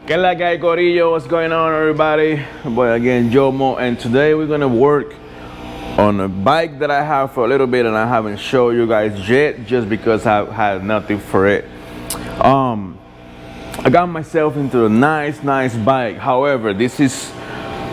Que la que hay, Corillo? What's going on, everybody? Boy, again, Jomo, and today we're gonna work on a bike that I have for a little bit and I haven't shown you guys yet, just because I've had nothing for it. I got myself into a nice bike. However, this is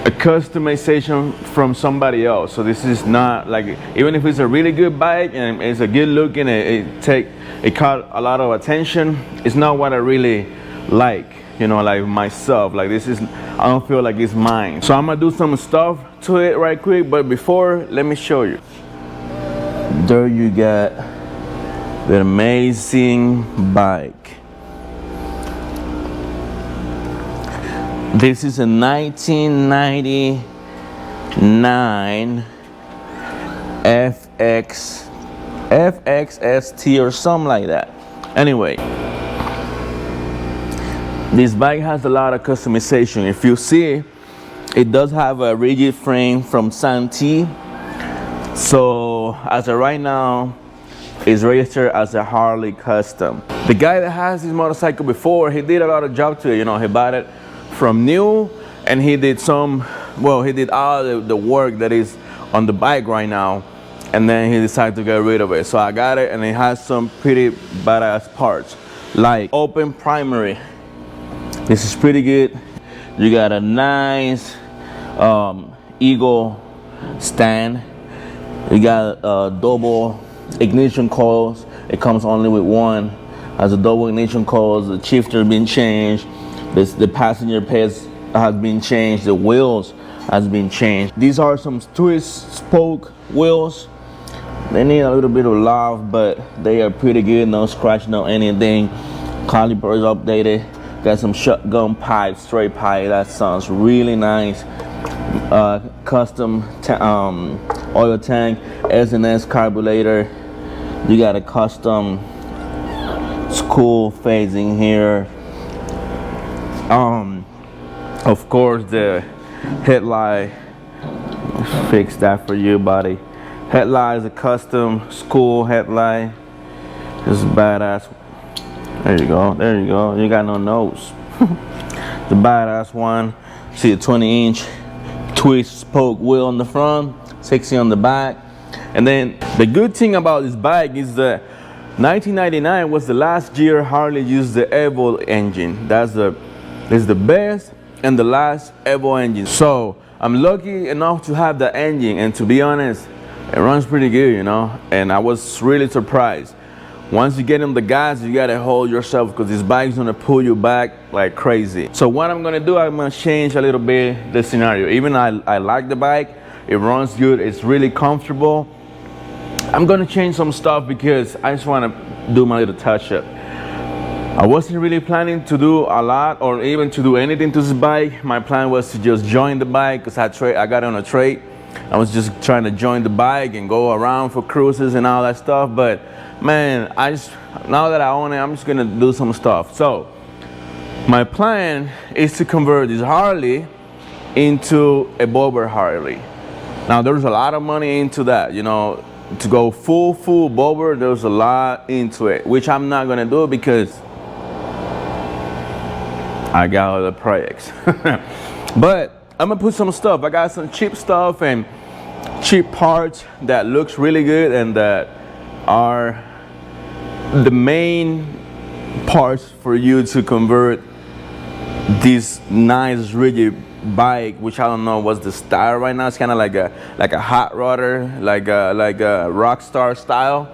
a customization from somebody else, so this is not like, even if it's a really good bike and it's a good looking, it caught a lot of attention, it's not what I really like, you know, like myself. Like, this is, I don't feel like it's mine, so I'm gonna do some stuff to it right quick. But before, let me show you. There you got the amazing bike. This is a 1999 FXST or something like that. Anyway, this bike has a lot of customization. If you see, it does have a rigid frame from Santee. So as of right now, it's registered as a Harley custom. The guy that has this motorcycle before, he did a lot of job to it. You know, he bought it from new, and he did some, well, he did all the work that is on the bike right now, and then he decided to get rid of it. So I got it, and it has some pretty badass parts, like open primary. This is pretty good. You got a nice Eagle stand. You got double ignition coils. It comes only with one. Has a double ignition coils. The shifter been changed. The passenger pads has been changed. The wheels has been changed. These are some twist spoke wheels. They need a little bit of love, but they are pretty good. No scratch, no anything. Caliper is updated. Got some shotgun pipe, straight pipe. That sounds really nice. Custom oil tank, S&S carburetor. You got a custom school phasing here. Of course, the headlight. Let's fix that for you, buddy. Headlight is a custom school headlight. It's badass. There you go. There you go. You got no nose. The badass one. See a 20-inch twist spoke wheel on the front, 60 on the back. And then the good thing about this bike is that 1999 was the last year Harley used the Evo engine. This is the best and the last Evo engine. So I'm lucky enough to have the engine, and to be honest, it runs pretty good, you know. And I was really surprised. Once you get in the gas, you gotta hold yourself, because this bike's gonna pull you back like crazy. So what I'm gonna do, I'm gonna change a little bit the scenario. Even I like the bike, it runs good, it's really comfortable. I'm gonna change some stuff because I just wanna do my little touch up. I wasn't really planning to do a lot or even to do anything to this bike. My plan was to just join the bike, because I got it on a trade. I was just trying to join the bike and go around for cruises and all that stuff. But man, now that I own it, I'm just gonna do some stuff. So my plan is to convert this Harley into a bobber Harley. Now there's a lot of money into that, you know, to go full bobber. There's a lot into it, which I'm not gonna do because I got other projects. But I'm gonna put some stuff. I got some cheap stuff and cheap parts that looks really good and that are the main parts for you to convert this nice rigid bike, which I don't know what's the style right now. It's kind of like a hot rodder, like a rock star style,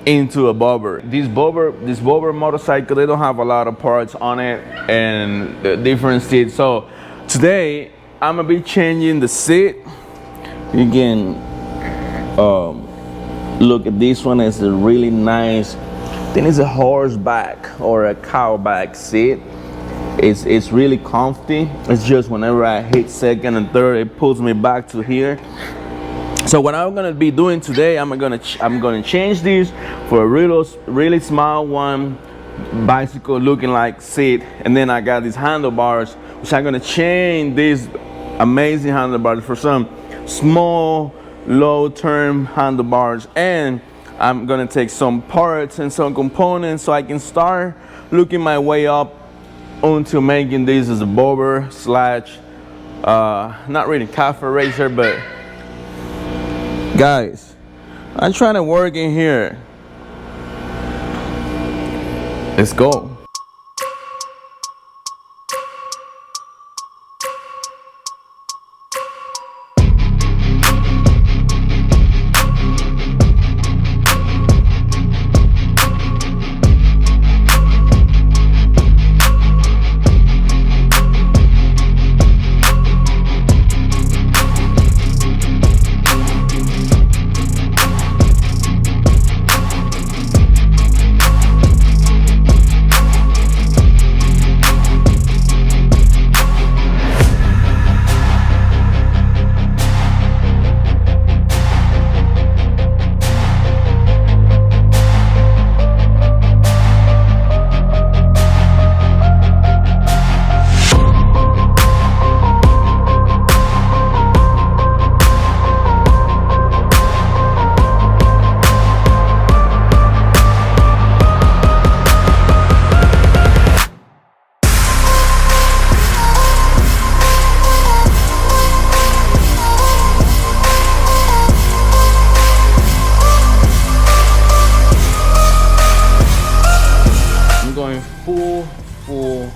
into a bobber. This bobber motorcycle, they don't have a lot of parts on it and different seats. So today I'm gonna be changing the seat. You can look at this one. It's a really nice, I think it's a horseback or a cowback seat. It's really comfy. It's just whenever I hit second and third, it pulls me back to here. So what I'm gonna be doing today, I'm gonna change this for a really small one, bicycle looking like seat, and then I got these handlebars, which I'm gonna change these amazing handlebars for some small low-term handlebars, and I'm gonna take some parts and some components so I can start looking my way up onto making this as a bobber slash not really cafe racer, but guys, I'm trying to work in here. Let's go. Full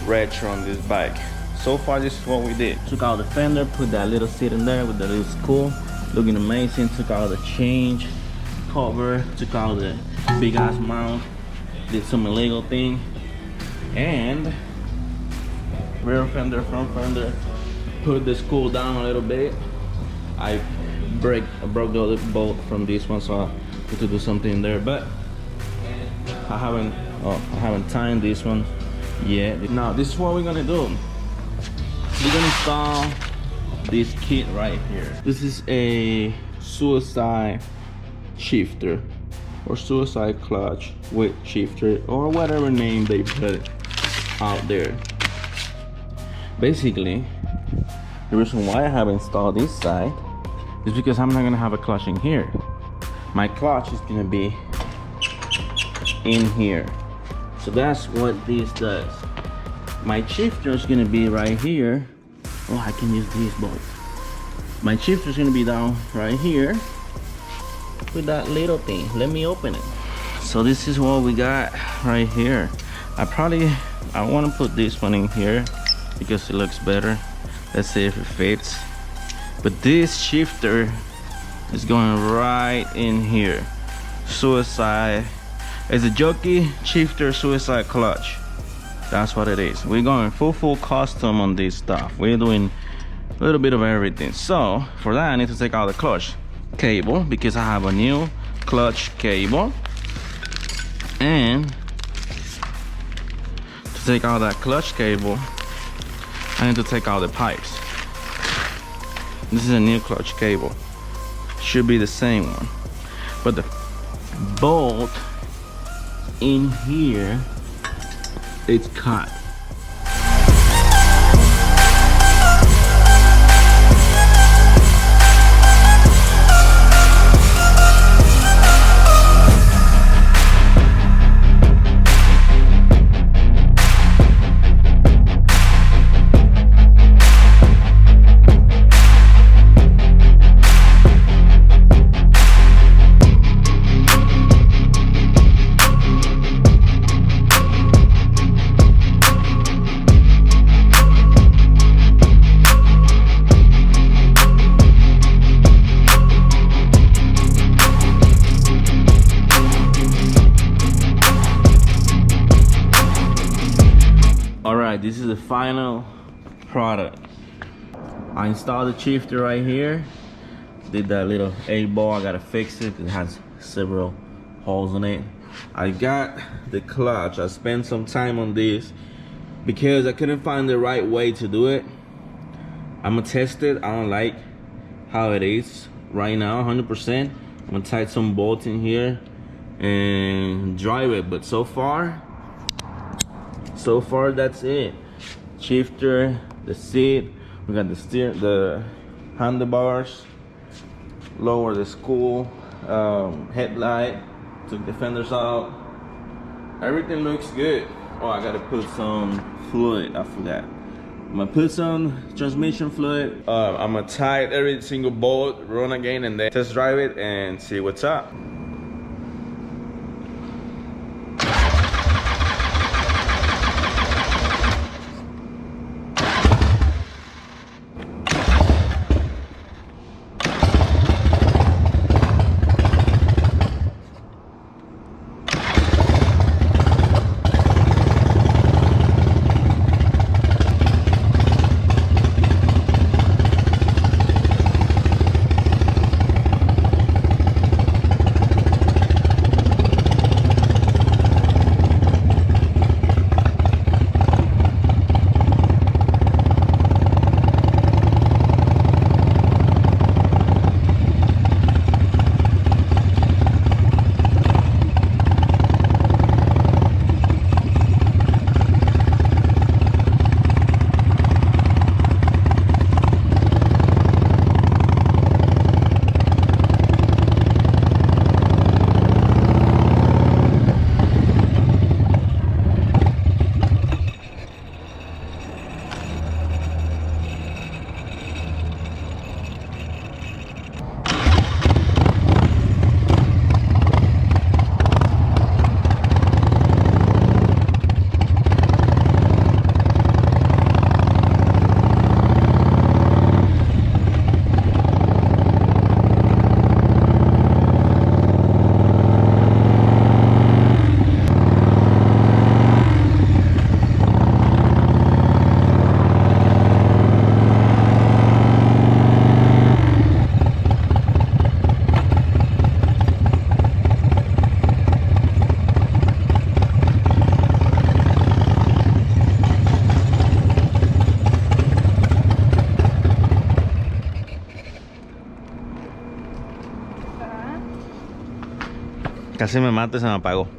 retro on this bike. So far, this is what we did. Took out the fender, put that little seat in there with the little skull, looking amazing. Took out the change cover, took out the big ass mount, did some illegal thing, and rear fender, front fender. Put the skull down a little bit. I broke the other bolt from this one, so I had to do something in there, but I haven't timed this one yet. Now this is what we're gonna do. We're gonna install this kit right here. This is a suicide shifter or suicide clutch with shifter or whatever name they put out there. Basically, the reason why I have installed this side is because I'm not gonna have a clutch in here. My clutch is gonna be in here. So that's what this does. My shifter is gonna be right here. Oh, I can use these bolts. My shifter is gonna be down right here with that little thing. Let me open it. So this is what we got right here. I want to put this one in here because it looks better. Let's see if it fits. But this shifter is going right in here. Suicide. It's a jockey shifter suicide clutch. That's what it is. We're going full custom on this stuff. We're doing a little bit of everything. So for that, I need to take out the clutch cable because I have a new clutch cable. And to take out that clutch cable, I need to take out the pipes. This is a new clutch cable. Should be the same one. But the bolt in here, it's cut. This is the final product. I installed the shifter right here. Did that little 8-ball. I gotta fix it. It has several holes in it. I got the clutch. I spent some time on this because I couldn't find the right way to do it. I'm gonna test it. I don't like how it is right now 100%. I'm gonna tighten some bolts in here and drive it, but so far that's it. Shifter, the seat, we got the handlebars, lower the skull, headlight, took the fenders out. Everything looks good. Oh, I gotta put some fluid. I forgot. I'm gonna put some transmission fluid. I'm gonna tie every single bolt, run again, and then test drive it and see what's up. Casi me mata y se me apagó.